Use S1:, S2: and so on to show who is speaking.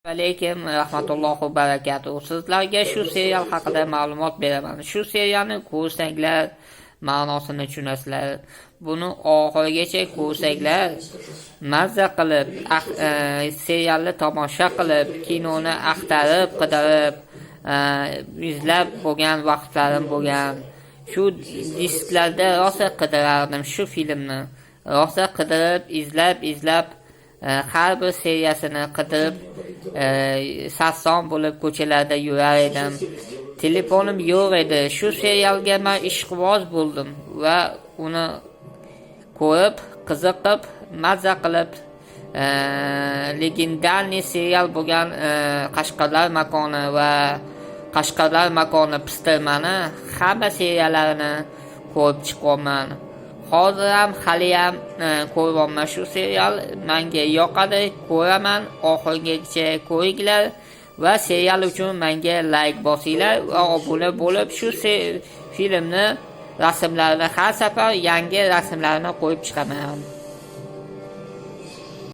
S1: Alaykum rahmatullohi va barakatuh. Sizlarga shu serial haqida ma'lumot beraman. Shu serialni ko'rsanglar ma'nosini tushunasizlar. Buni oxirigacha ko'rsanglar mazza qilib, serialni tomosha qilib, kinoni axtarib, qidirib, izlab bo'lgan vaqtlarim bo'lgan. Shu disklarda rosa qidirardim shu filmni. Rosa qidirib, izlab har bir seriyasini qidirib sarson bo'lib ko'chalarda yurar edim. Telefonim yo'q edi. Shu serialga men ishqiboz bo'ldim va uni ko'rib, qiziqib, mazza qilib legendarniy serial bo'lgan Qashqarlar makoni va Qashqarlar makoni pistirmani hamma seriyalarini ko'rib chiqaman. Hozir ham haliyam ko'ryapman shu serial. Menga yoqadi, ko'raman. Oxirigacha ko'ringlar va serial uchun menga like bosinglar va obuna bo'lib shu filmni rasmlarini har safar yangi rasmlarini qo'yib chiqaman.